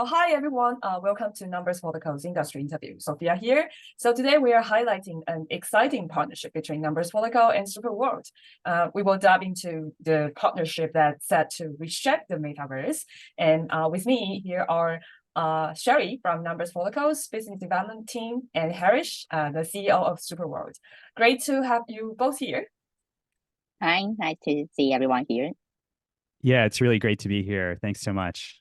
So hi everyone, welcome to Numbers for the Codes industry interview. Sophia here. So today we are highlighting an exciting partnership between Numbers for the Code and SuperWorld. We will dive into the partnership that's set to reshape the metaverse. And with me here are Sherry from Numbers for the Codes business development team and Hrish, the CEO of SuperWorld. Great to have you both here. Hi, nice to see everyone here. Yeah, it's really great to be here. Thanks so much.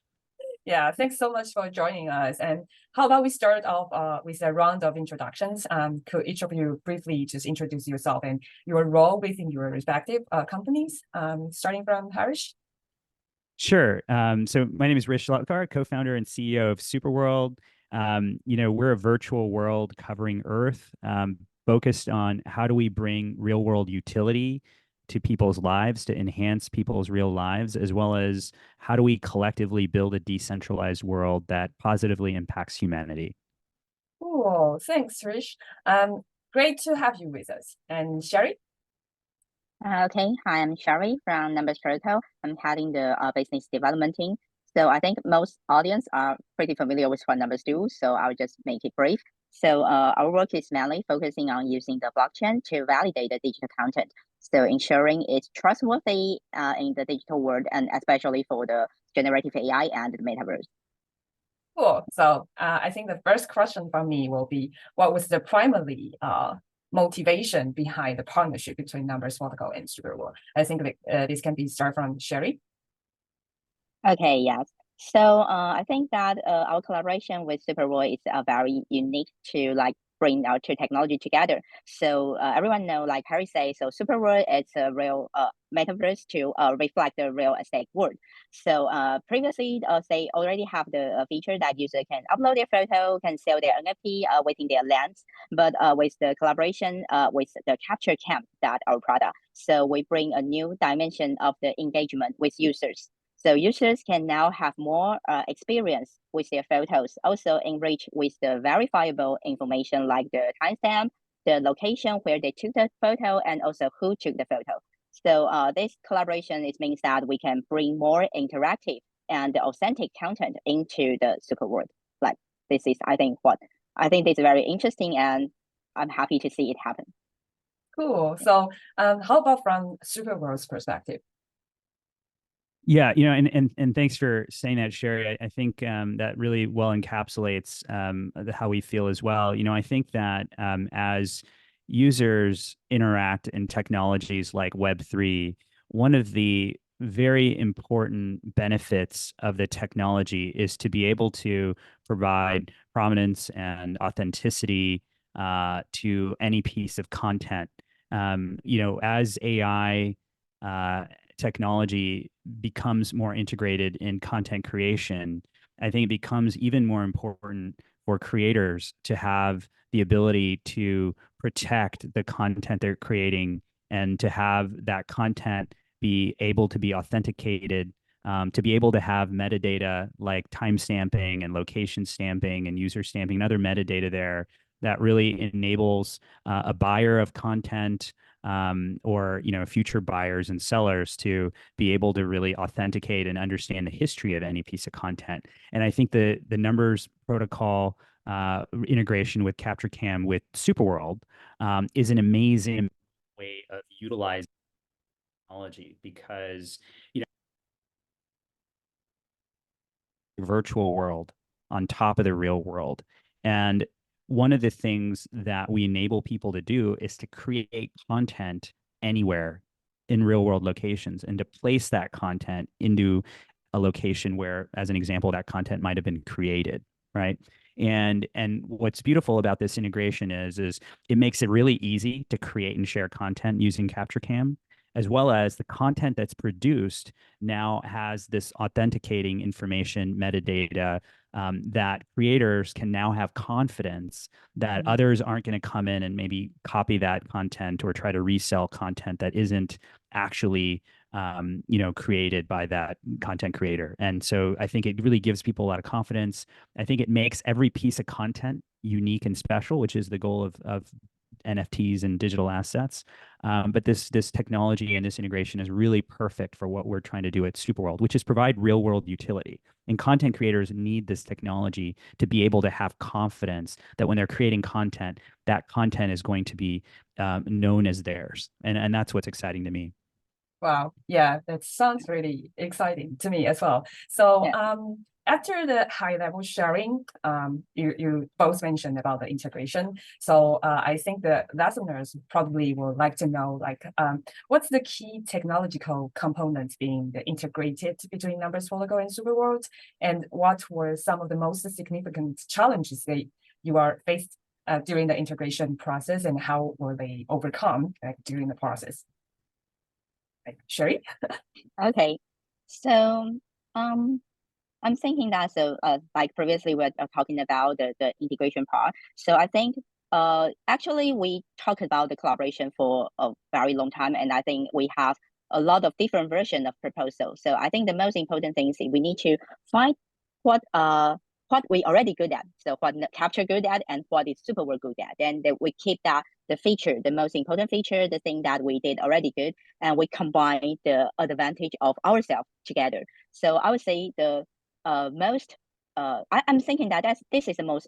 Yeah, thanks so much for joining us. And how about we start off with a round of introductions? Could each of you briefly just introduce yourself and your role within your respective companies, starting from Hrish? Sure. So my name is Hrish, co-founder and CEO of Superworld. We're a virtual world covering Earth, focused on how do we bring real world utility to people's lives, to enhance people's real lives, as well as how do we collectively build a decentralized world that positively impacts humanity. Cool, thanks, Hrish. Great to have you with us. And Sherry? Okay, hi, I'm Sherry from Numbers Protocol. I'm heading the business development team. So I think most audience are pretty familiar with what Numbers do, so I'll just make it brief. So our work is mainly focusing on using the blockchain to validate the digital content. So ensuring it's trustworthy in the digital world, and especially for the generative AI and the metaverse. Cool. So I think the first question from me will be, what was the primary motivation behind the partnership between Numbers for the Code and SuperWorld? I think this can be start from Sherry. Okay, yes. So I think that our collaboration with SuperWorld is very unique to bring our two technology together. So everyone know, like Harry says, so SuperWorld is a real metaverse to reflect the real estate world. So previously, they already have the feature that user can upload their photo, can sell their NFT within their lands. But with the collaboration with the capture cam that our product, so we bring a new dimension of the engagement with users. So users can now have more experience with their photos, also enrich with the verifiable information like the timestamp, the location where they took the photo, and also who took the photo. So this collaboration means that we can bring more interactive and authentic content into the SuperWorld. Like this is, I think this is very interesting, and I'm happy to see it happen. Cool. So how about from SuperWorld's perspective? Yeah, and thanks for saying that, Sherry. I think that really well encapsulates how we feel as well. I think that as users interact in technologies like Web3, one of the very important benefits of the technology is to be able to provide prominence and authenticity to any piece of content. As AI technology becomes more integrated in content creation, I think it becomes even more important for creators to have the ability to protect the content they're creating and to have that content be able to be authenticated, to be able to have metadata like timestamping and location stamping and user stamping and other metadata there that really enables a buyer of content or future buyers and sellers to be able to really authenticate and understand the history of any piece of content. And I think the Numbers protocol integration with CaptureCam with SuperWorld is an amazing way of utilizing technology, because virtual world on top of the real world. And one of the things that we enable people to do is to create content anywhere in real world locations and to place that content into a location where, as an example, that content might have been created, right? And what's beautiful about this integration is it makes it really easy to create and share content using CaptureCam, as well as the content that's produced now has this authenticating information, metadata, that creators can now have confidence that others aren't going to come in and maybe copy that content or try to resell content that isn't actually created by that content creator. And so I think it really gives people a lot of confidence. I think it makes every piece of content unique and special, which is the goal of NFTs and digital assets. But this technology and this integration is really perfect for what we're trying to do at Superworld, which is provide real world utility. And content creators need this technology to be able to have confidence that when they're creating content, that content is going to be known as theirs. And that's what's exciting to me. Wow. Yeah, that sounds really exciting to me as well. So Yeah. After the high level sharing, you both mentioned about the integration. So I think the listeners probably would like to know, like, what's the key technological components being integrated between Numbers Follicle and Superworld, and what were some of the most significant challenges that you are faced during the integration process, and how were they overcome during the process? Like, Sherry? Okay. So I'm thinking that like previously we were talking about the integration part. So I think actually we talked about the collaboration for a very long time, and I think we have a lot of different versions of proposals. So I think the most important thing is we need to find what we already good at. So what Capture good at and what is Superworld good at. Then we keep that the feature, the most important feature, the thing that we did already good, and we combine the advantage of ourselves together. So I would say the most I'm thinking that this is the most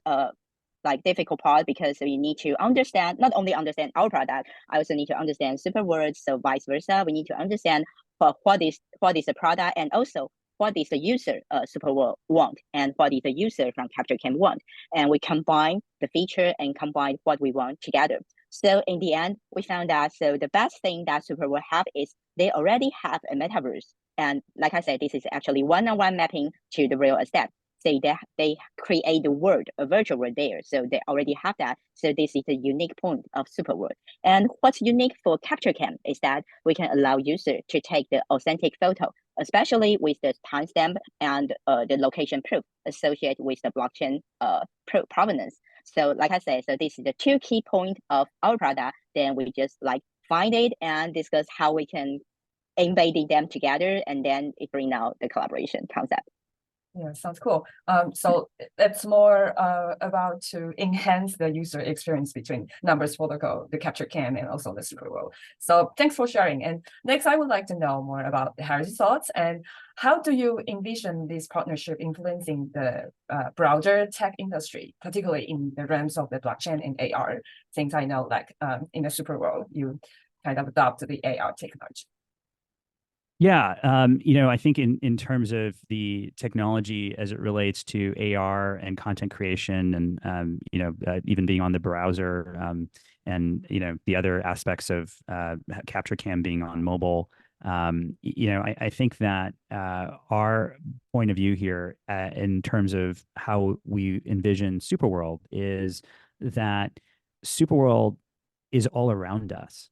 like difficult part, because we need to understand, not only understand our product, I also need to understand Superworld. So vice versa, we need to understand what is the product, and also what is the user Superworld want, and what is the user from CaptureCam want, and we combine the feature and combine what we want together. So in the end, we found that the best thing that Superworld have is they already have a metaverse. And like I said, this is actually one-on-one mapping to the real estate. So they create the world, a virtual world there. So they already have that. So this is a unique point of Superworld. And what's unique for CaptureCam is that we can allow users to take the authentic photo, especially with the timestamp and the location proof associated with the blockchain provenance. So like I said, so this is the two key points of our product. Then we just like find it and discuss how we can embedding them together, and then it bring out the collaboration concept. Yeah, sounds cool. So it's more about to enhance the user experience between Numbers Follicle, the CaptureCam, and also the Superworld. So thanks for sharing. And next, I would like to know more about Harry's thoughts, and how do you envision this partnership influencing the broader tech industry, particularly in the realms of the blockchain and AR? Since I know, like in the Superworld, you kind of adopt the AR technology. Yeah, I think in terms of the technology as it relates to AR and content creation, and even being on the browser, and the other aspects of CaptureCam being on mobile, I think that our point of view here in terms of how we envision Superworld is that Superworld is all around us.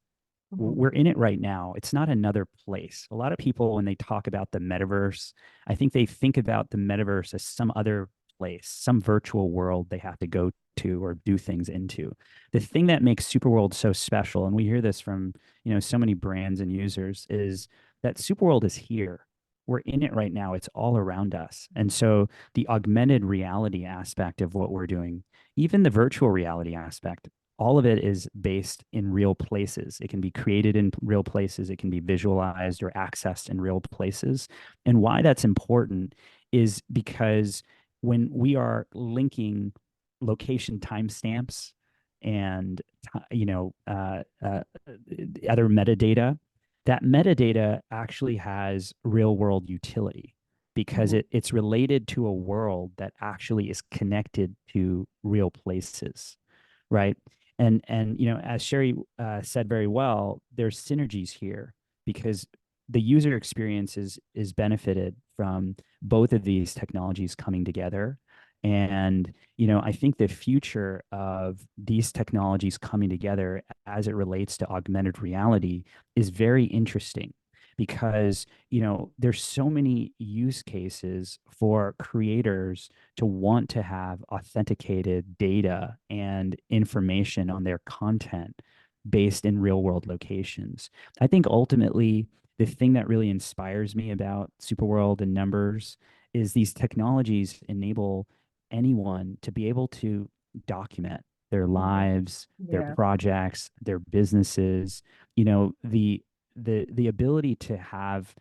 We're in it right now. It's not another place. A lot of people, when they talk about the metaverse, I think they think about the metaverse as some other place, some virtual world they have to go to or do things into. The thing that makes Superworld so special, and we hear this from so many brands and users, is that Superworld is here. We're in it right now. It's all around us. And so the augmented reality aspect of what we're doing, even the virtual reality aspect, all of it is based in real places. It can be created in real places. It can be visualized or accessed in real places. And why that's important is because when we are linking location timestamps and other metadata, that metadata actually has real world utility, because it's related to a world that actually is connected to real places, right? And as Sherry said very well, there's synergies here, because the user experience is benefited from both of these technologies coming together. And I think the future of these technologies coming together as it relates to augmented reality is very interesting, because there's so many use cases for creators to want to have authenticated data and information on their content based in real world locations. I think ultimately the thing that really inspires me about Superworld and Numbers is these technologies enable anyone to be able to document their lives, their Yeah. projects, their businesses. You know, the ability to have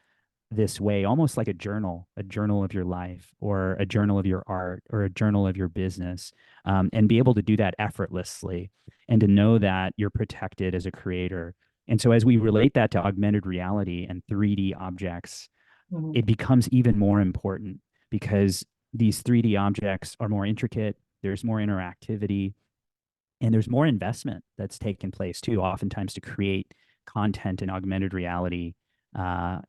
this way, almost like a journal of your life, or a journal of your art, or a journal of your business, and be able to do that effortlessly, and to know that you're protected as a creator. And so as we relate that to augmented reality and 3D objects, Mhm. it becomes even more important, because these 3D objects are more intricate, there's more interactivity, and there's more investment that's taken place too, oftentimes to create content in augmented reality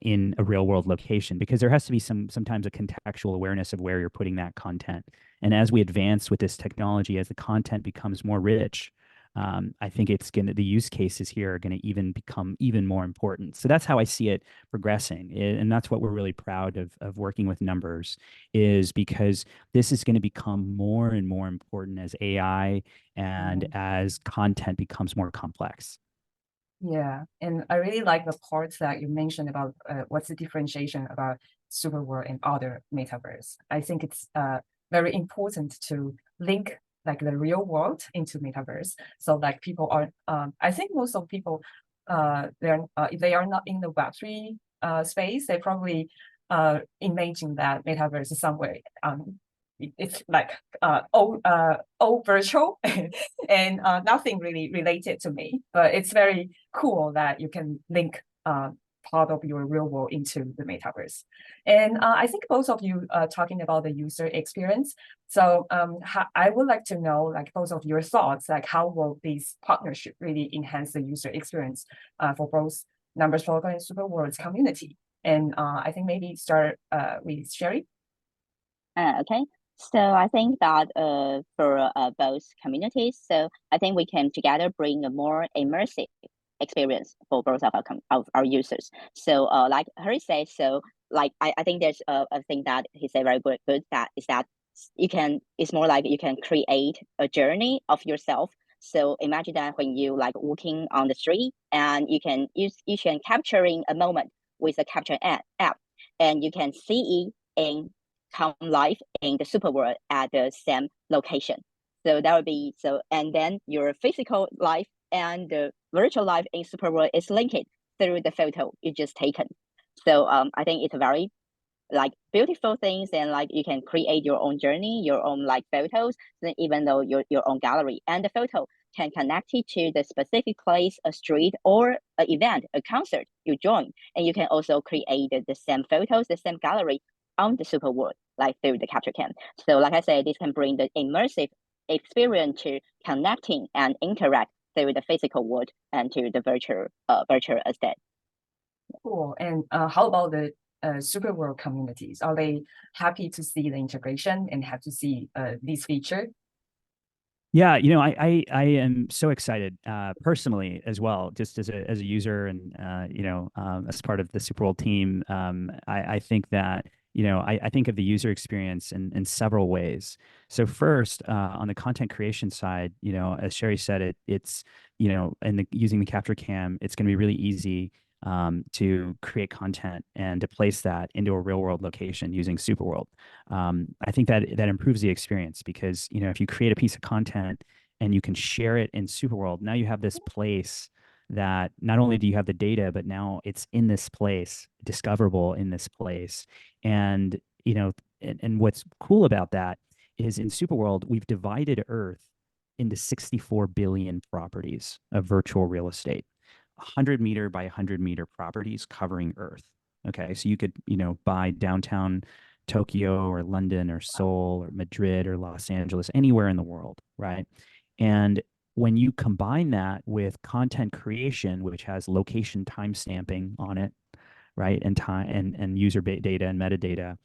in a real world location, because there has to be sometimes a contextual awareness of where you're putting that content. And as we advance with this technology, as the content becomes more rich, I think the use cases here are gonna even become even more important. So that's how I see it progressing, and that's what we're really proud of working with Numbers, is because this is going to become more and more important as AI and as content becomes more complex. Yeah, and I really like the parts that you mentioned about what's the differentiation about Superworld and other metaverse. I think it's very important to link like the real world into metaverse. So like people are, I think most of people, they're if they are not in the Web3 space, they probably imagine that metaverse is somewhere it's like all virtual and nothing really related to me. But it's very cool that you can link part of your real world into the metaverse. And I think both of you talking about the user experience. So I would like to know, like, both of your thoughts, like how will this partnership really enhance the user experience for both Numbers Protocol and Superworld's community? And I think maybe start with Sherry. Okay. So I think that for both communities, so I think we can together bring a more immersive experience for both of our users. So like Harry said, so like I think there's a thing that he said very good that is that it's more like you can create a journey of yourself. So imagine that when you like walking on the street, and you can capturing a moment with a capture app, and you can see it in come live in the super world at the same location. So that would be so, and then your physical life and the virtual life in super world is linked through the photo you just taken. So I think it's a very like beautiful things, and like you can create your own journey, your own like photos, then even though your own gallery, and the photo can connect it to the specific place, a street, or an event, a concert you join, and you can also create the same photos, the same gallery on the super world, like through the capture cam. So like I said, this can bring the immersive experience to connecting and interact through the physical world and to the virtual estate. Cool. And how about the Superworld communities? Are they happy to see the integration and have to see this feature? Yeah, you know, I am so excited personally as well, just as a user, and you know, as part of the Superworld team. I think that, you know, I think of the user experience in several ways. So first, on the content creation side, you know, as Sherry said, it's, you know, using the capture cam, it's going to be really easy to create content and to place that into a real world location using Superworld. I think that improves the experience, because, you know, if you create a piece of content and you can share it in Superworld, now you have this place that not only do you have the data, but now it's in this place, discoverable in this place. And, you know, and what's cool about that is in Superworld, we've divided Earth into 64 billion properties of virtual real estate. 100-meter by 100-meter properties covering Earth. Okay, so you could, you know, buy downtown Tokyo or London or Seoul or Madrid or Los Angeles, anywhere in the world, right? And when you combine that with content creation, which has location timestamping on it, right, and time and user data and metadata,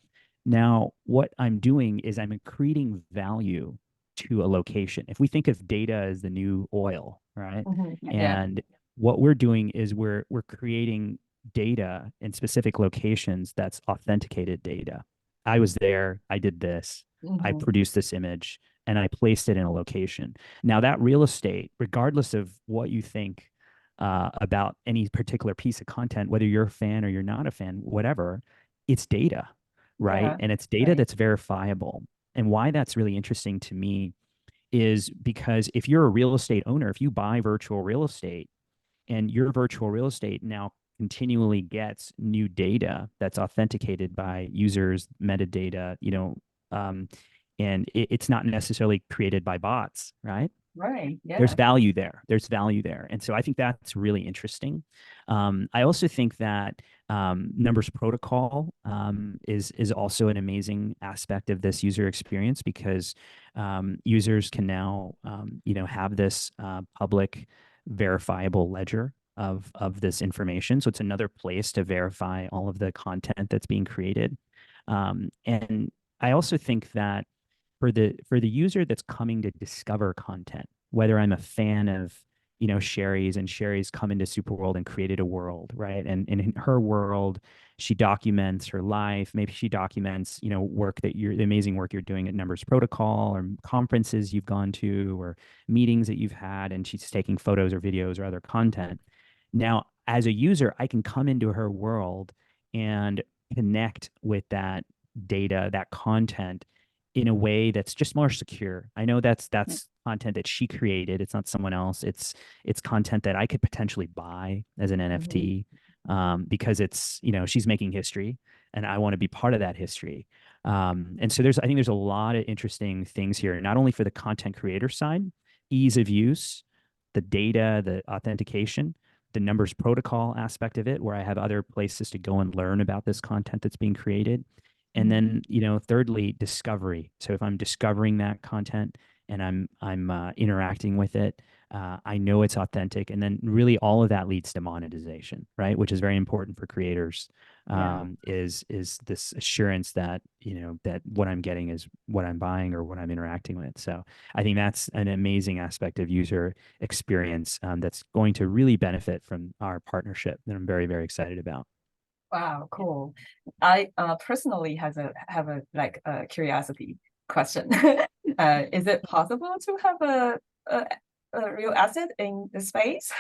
now what I'm doing is I'm accreting value to a location. If we think of data as the new oil, right? Yeah. And what we're doing is we're creating data in specific locations that's authenticated data. I was there, I did this, I produced this image, and I placed it in a location. Now that real estate, regardless of what you think about any particular piece of content, whether you're a fan or you're not a fan, whatever, it's data, right? Yeah, And it's data right. that's verifiable. And why that's really interesting to me is because if you're a real estate owner, if you buy virtual real estate, and your virtual real estate now continually gets new data that's authenticated by users, metadata, and it's not necessarily created by bots, right? Right. Yeah. There's value there. There's value there. And so I think that's really interesting. I also think that Numbers protocol is also an amazing aspect of this user experience, because users can now have this public verifiable ledger of this information. So it's another place to verify all of the content that's being created. And I also think that for the user that's coming to discover content, whether I'm a fan of Sherry's, and Sherry's come into Superworld and created a world, right? And in her world, she documents her life. Maybe she documents work that the amazing work you're doing at Numbers Protocol, or conferences you've gone to, or meetings that you've had, and she's taking photos or videos or other content. Now, as a user, I can come into her world and connect with that data, that content, in a way that's just more secure. I know that's content that she created. It's not someone else. It's content that I could potentially buy as an NFT, because it's she's making history, and I want to be part of that history. And so I think there's a lot of interesting things here, not only for the content creator side, ease of use, the data, the authentication, the Numbers protocol aspect of it, where I have other places to go and learn about this content that's being created. And then, thirdly, discovery. So if I'm discovering that content and I'm interacting with it, I know it's authentic. And then really all of that leads to monetization, right? Which is very important for creators. Is this assurance that, that what I'm getting is what I'm buying or what I'm interacting with. So I think that's an amazing aspect of user experience that's going to really benefit from our partnership that I'm very, very excited about. Wow, cool. I personally have a curiosity question. Is it possible to have a real asset in the space?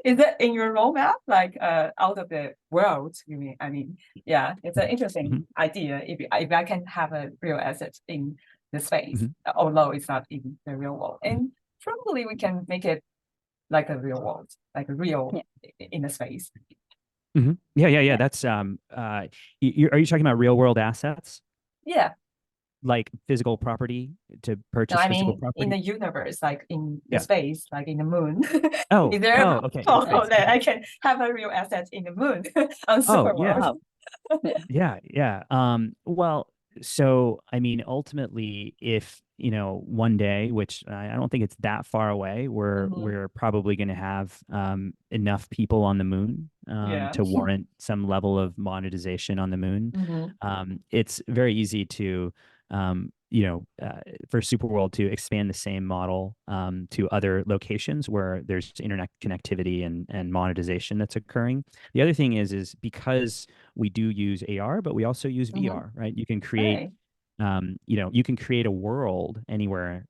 Is it in your roadmap, out of the world? You mean? I mean, yeah, it's an interesting idea. If I can have a real asset in the space, although it's not in the real world, and probably we can make it like a real world, like a real in the space. Yeah. That's are you talking about real world assets? Yeah. Like physical property to purchase physical property? In the universe, like in the space, like in the moon. Oh, is there a okay. possible that I can have a real asset in the moon on Superworld? Yeah. Well, so I mean, ultimately, if one day, which I don't think it's that far away, we're probably going to have enough people on the moon to warrant some level of monetization on the moon. It's very easy to for Superworld to expand the same model to other locations where there's internet connectivity and monetization that's occurring. The other thing is because we do use AR, but we also use VR, right? You can create, you can create a world anywhere.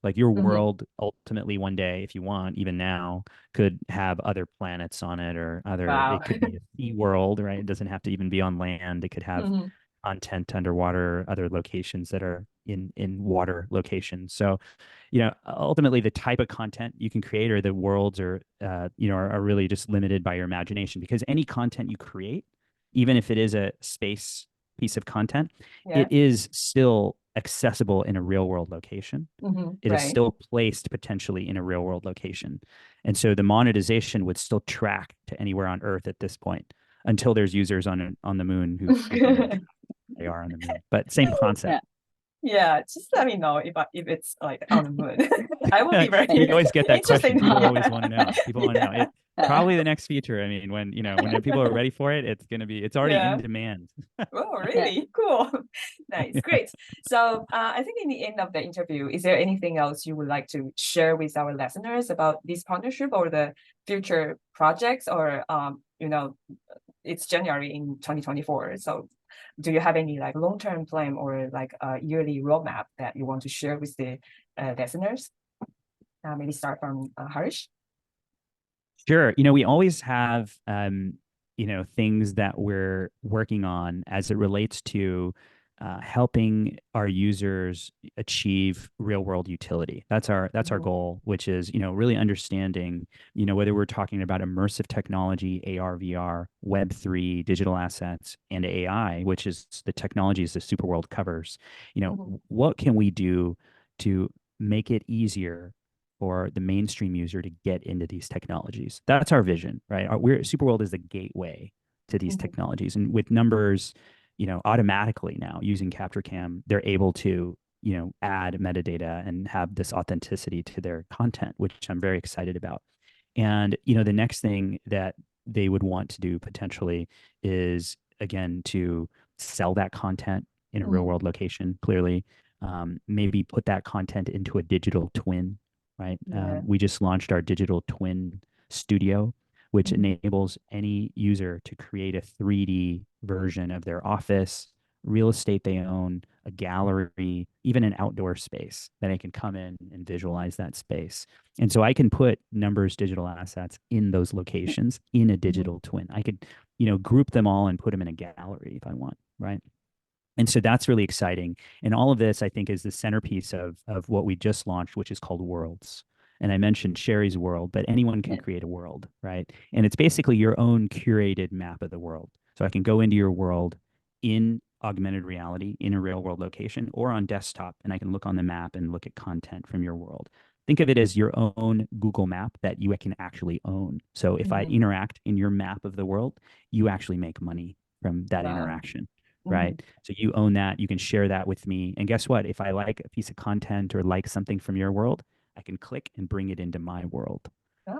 Like your world ultimately one day, if you want, even now, could have other planets on it, or other. It could be a sea world, right? It doesn't have to even be on land. It could have content underwater, other locations that are in water locations. So, ultimately the type of content you can create, or the worlds are really just limited by your imagination, because any content you create, even if it is a space piece of content, it is still accessible in a real world location. It is still placed potentially in a real world location. And so the monetization would still track to anywhere on Earth at this point, until there's users on the moon who they are on the moon. But same concept. Yeah, just let me know if it's like on the moon. I will be very You always get that question. interesting. People always want to know. People want to know. It's probably the next feature. I mean, when people are ready for it, it's already in demand. Oh, really? Cool. Nice. Great. So I think in the end of the interview, is there anything else you would like to share with our listeners about this partnership or the future projects? Or it's January in 2024. So do you have any long-term plan or a yearly roadmap that you want to share with the listeners? Maybe start from Hrish. Sure. We always have things that we're working on as it relates to helping our users achieve real world utility. That's our goal, which is, really understanding, whether we're talking about immersive technology, AR, VR, Web3, digital assets, and AI, which is the technologies that Superworld covers. What can we do to make it easier for the mainstream user to get into these technologies? That's our vision, right? Superworld is the gateway to these technologies, and with Numbers, automatically now using CaptureCam, they're able to, add metadata and have this authenticity to their content, which I'm very excited about. And, the next thing that they would want to do potentially is, again, to sell that content in a real world location, clearly, maybe put that content into a digital twin, right? We just launched our digital twin studio, which enables any user to create a 3D version of their office, real estate they own, a gallery, even an outdoor space that I can come in and visualize that space. And so I can put Numbers digital assets in those locations in a digital twin. I could, group them all and put them in a gallery if I want, right? And so that's really exciting. And all of this, I think, is the centerpiece of what we just launched, which is called Worlds. And I mentioned Sherry's world, but anyone can create a world, right? And it's basically your own curated map of the world. So I can go into your world in augmented reality in a real world location or on desktop, and I can look on the map and look at content from your world. Think of it as your own Google map that you can actually own. So if I interact in your map of the world, you actually make money from that interaction. Right. So you own that. You can share that with me. And guess what? If I like a piece of content or like something from your world, I can click and bring it into my world.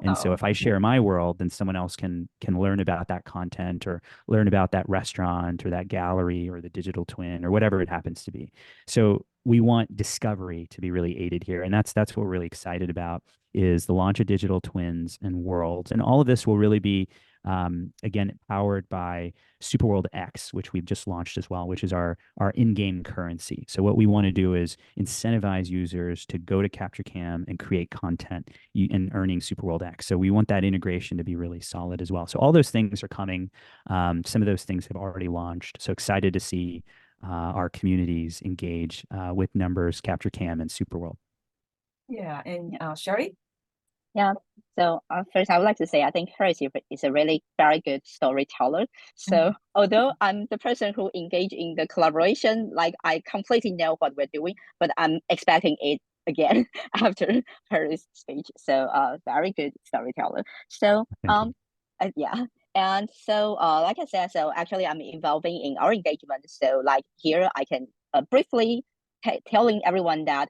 And so if I share my world, then someone else can learn about that content or learn about that restaurant or that gallery or the digital twin or whatever it happens to be. So we want discovery to be really aided here. And that's what we're really excited about, is the launch of digital twins and worlds. And all of this will really be, again, powered by SuperWorld X, which we've just launched as well, which is our in-game currency. So what we want to do is incentivize users to go to CaptureCam and create content and earning SuperWorld X. So we want that integration to be really solid as well. So all those things are coming. Some of those things have already launched. So excited to see our communities engage with Numbers, CaptureCam, and SuperWorld. Yeah, and Sherry? Yeah. So first, I would like to say I think Hrish is a really very good storyteller. So although I'm the person who engaged in the collaboration, like I completely know what we're doing, but I'm expecting it again after Hrish's speech. So very good storyteller. So yeah. And so like I said, so actually I'm involving in our engagement. So like here I can briefly telling everyone that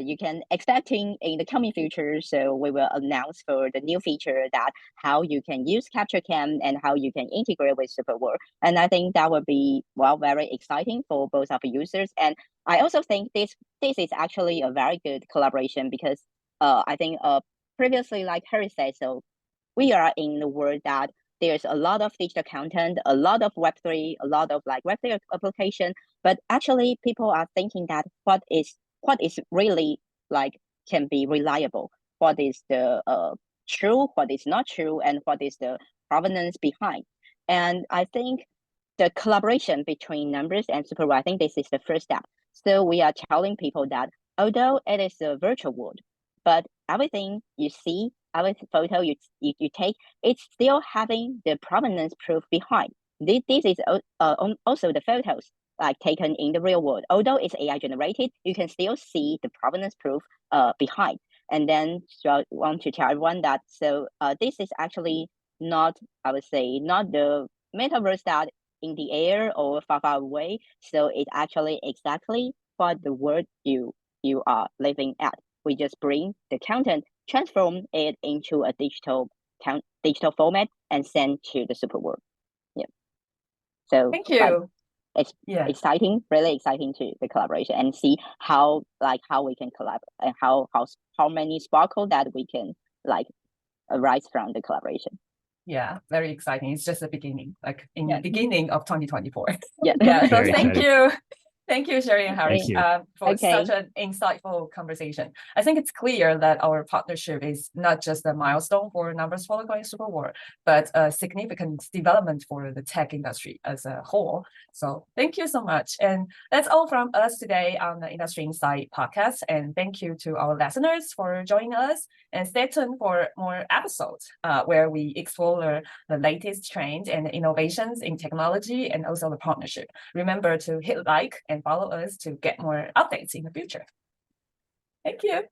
you can expecting in the coming future. So we will announce for the new feature that how you can use CaptureCam and how you can integrate with SuperWorld. And I think that would be, well, very exciting for both of the users. And I also think this is actually a very good collaboration because I think previously, like Hrish said, so we are in the world that there's a lot of digital content, a lot of Web3, a lot of like Web3 application, but actually people are thinking that what is really like can be reliable, what is the true, what is not true, and what is the provenance behind. And I think the collaboration between Numbers and SuperWorld, I think this is the first step. So we are telling people that although it is a virtual world, but everything you see, every photo you take, it's still having the provenance proof behind. This is also the photos like taken in the real world. Although it's AI generated, you can still see the provenance proof behind. And then so I want to tell everyone that so this is actually not, I would say, not the metaverse that in the air or far away. So it's actually exactly what the world you are living at. We just bring the content, transform it into a digital format, and send to the SuperWorld. Yeah. So thank you. It's exciting, really exciting to the collaboration and see how we can collaborate and how many sparkle that we can like arise from the collaboration. Yeah, very exciting. It's just the beginning, like in the beginning of 2024. Yeah. Yeah. So thank you. Thank you, Sherry and Harry, for such an insightful conversation. I think it's clear that our partnership is not just a milestone for Numbers Protocol and Superworld, but a significant development for the tech industry as a whole. So thank you so much. And that's all from us today on the Industry Insight podcast. And thank you to our listeners for joining us. And stay tuned for more episodes where we explore the latest trends and innovations in technology and also the partnership. Remember to hit like and follow us to get more updates in the future. Thank you.